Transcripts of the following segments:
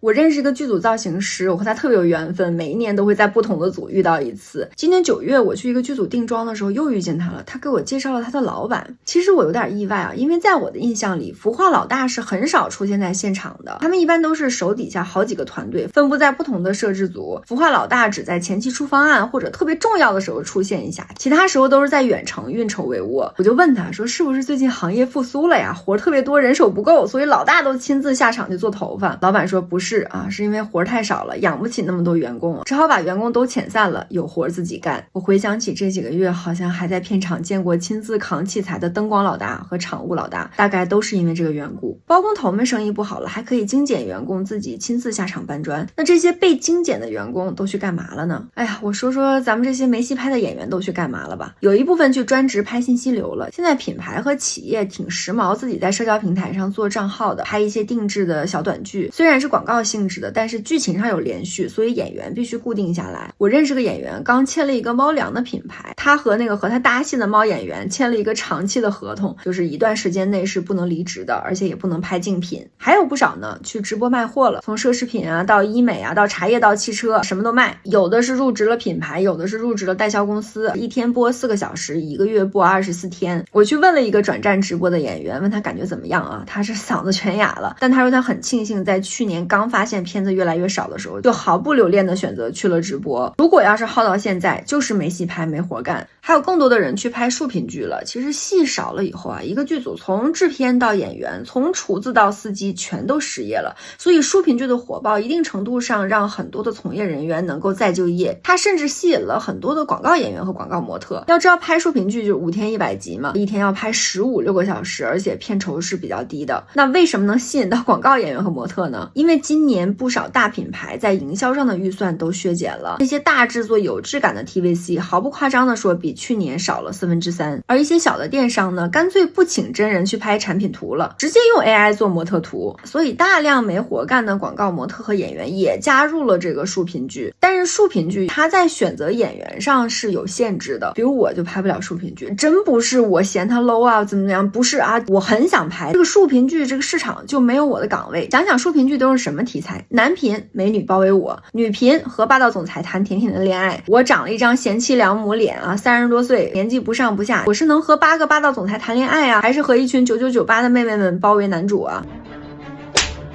我认识一个剧组造型师，我和他特别有缘分，每一年都会在不同的组遇到一次。今年9月我去一个剧组定妆的时候又遇见他了，他给我介绍了他的老板。其实我有点意外啊，因为在我的印象里，服化老大是很少出现在现场的，他们一般都是手底下好几个团队分布在不同的摄制组，服化老大只在前期出方案或者特别重要的时候出现一下，其他时候都是在远程运筹帷幄。我就问他说，是不是最近行业复苏了呀，活特别多，人手不够，所以老大都亲自下场去做头发？老板说不是啊，是因为活太少了，养不起那么多员工，只好把员工都遣散了，有活自己干。我回想起这几个月好像还在片场见过亲自扛器材的灯光老大和场务老大，大概都是因为这个缘故。包工头们生意不好了，还可以精简员工自己亲自下场搬砖，那这些被精简的员工都去干嘛了呢？哎呀，我说说咱们这些没戏拍的演员都去干嘛了吧。有一部分去专职拍信息流了，现在品牌和企业挺时髦，自己在社交平台上做账号的，拍一些定制的小短剧，虽然是广告性质的，但是剧情上有连续，所以演员必须固定下来。我认识个演员刚签了一个猫粮的品牌，他和他搭戏的猫演员签了一个长期的合同，就是一段时间内是不能离职的，而且也不能拍竞品。还有不少呢去直播卖货了，从奢侈品啊到医美啊到茶叶到汽车，什么都卖。有的是入职了品牌，有的是入职了代销公司，一天播4个小时，一个月播24天。我去问了一个转战直播的演员，问他感觉怎么样啊？他是嗓子全哑了，但他说他很庆幸在去年刚发现片子越来越少的时候，就毫不留恋的选择去了直播。如果要是耗到现在，就是没戏拍没活干。还有更多的人去拍竖屏剧了。其实戏少了以后啊，一个剧组从制片到演员，从厨子到司机全都失业了，所以竖屏剧的火爆一定程度上让很多的从业人员能够再就业，它甚至吸引了很多的广告演员和广告模特。要知道拍竖屏剧就5天100集嘛，一天要拍15、16个小时，而且片酬是比较低的。那为什么能吸引到广告演员和模特呢？因为今年不少大品牌在营销上的预算都削减了，这些大制作有质感的 TVC 毫不夸张的说比去年少了3/4，而一些小的电商呢，干脆不请真人去拍产品图了，直接用 AI 做模特图，所以大量没活干的广告模特和演员也加入了这个竖屏剧。但是竖屏剧它在选择演员上是有限制的，比如我就拍不了竖屏剧，真不是我嫌它 low 啊怎么样，不是啊，我很想拍这个竖屏剧，这个市场就没有我的岗位。讲讲竖屏剧都是什么题材？男频美女包围我，女频和霸道总裁谈甜甜的恋爱，我长了一张贤妻良母脸啊，30多岁，年纪不上不下，我是能和8个霸道总裁谈恋爱啊，还是和一群9998的妹妹们包围男主啊？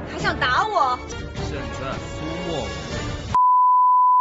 还想打我？现在苏沫。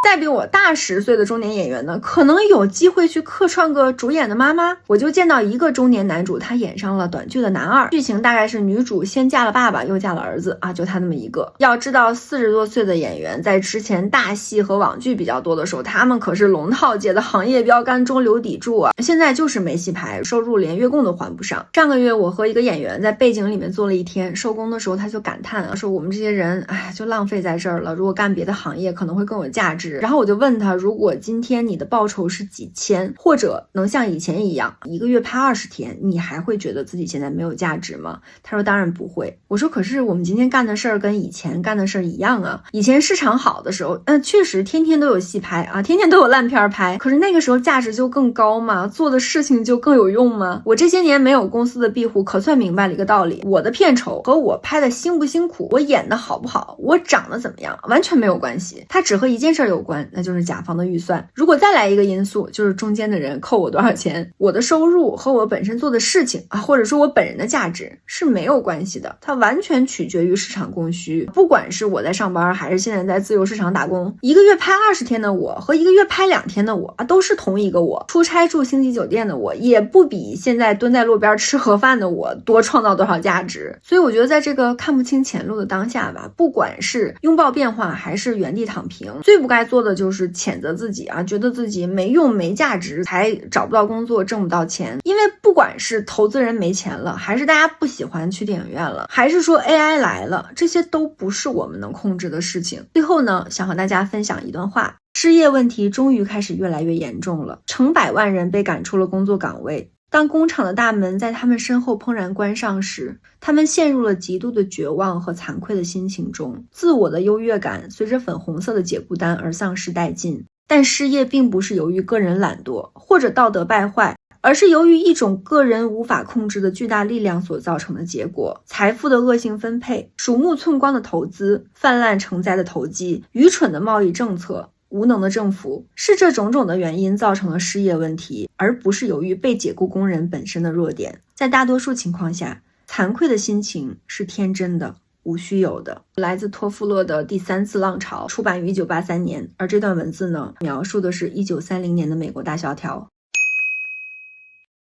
再比我大10岁的中年演员呢，可能有机会去客串个主演的妈妈。我就见到一个中年男主，他演上了短剧的男二，剧情大概是女主先嫁了爸爸又嫁了儿子啊，就他那么一个。要知道40多岁的演员在之前大戏和网剧比较多的时候，他们可是龙套界的行业标杆中流砥柱啊，现在就是没戏拍，收入连月供都还不上。上个月我和一个演员在背景里面做了一天，收工的时候他就感叹啊，说我们这些人哎就浪费在这儿了，如果干别的行业可能会更有价值。然后我就问他，如果今天你的报酬是几千，或者能像以前一样一个月拍20天，你还会觉得自己现在没有价值吗？他说当然不会。我说可是我们今天干的事儿跟以前干的事儿一样啊，以前市场好的时候确实天天都有戏拍啊，天天都有烂片拍，可是那个时候价值就更高嘛，做的事情就更有用吗？我这些年没有公司的庇护，可算明白了一个道理，我的片酬和我拍的辛不辛苦，我演的好不好，我长得怎么样完全没有关系，它只和一件事有关，那就是甲方的预算。如果再来一个因素，就是中间的人扣我多少钱，我的收入和我本身做的事情啊，或者说我本人的价值是没有关系的，它完全取决于市场供需。不管是我在上班还是现在在自由市场打工，一个月拍20天的我和一个月拍2天的我啊，都是同一个我，出差住星级酒店的我也不比现在蹲在路边吃盒饭的我多创造多少价值。所以我觉得在这个看不清前路的当下吧，不管是拥抱变化还是原地躺平，最不该做的就是谴责自己啊，觉得自己没用没价值，才找不到工作挣不到钱。因为不管是投资人没钱了，还是大家不喜欢去电影院了，还是说 AI 来了，这些都不是我们能控制的事情。最后呢，想和大家分享一段话，失业问题终于开始越来越严重了，成百万人被赶出了工作岗位。当工厂的大门在他们身后砰然关上时，他们陷入了极度的绝望和惭愧的心情中，自我的优越感随着粉红色的解雇单而丧失殆尽。但失业并不是由于个人懒惰或者道德败坏，而是由于一种个人无法控制的巨大力量所造成的结果。财富的恶性分配、鼠目寸光的投资、泛滥成灾的投机、愚蠢的贸易政策、无能的政府，是这种种的原因造成了失业问题，而不是由于被解雇工人本身的弱点。在大多数情况下，惭愧的心情是天真的，无需有的。来自托夫洛的《第三次浪潮》出版于1983年，而这段文字呢，描述的是1930年的美国大萧条。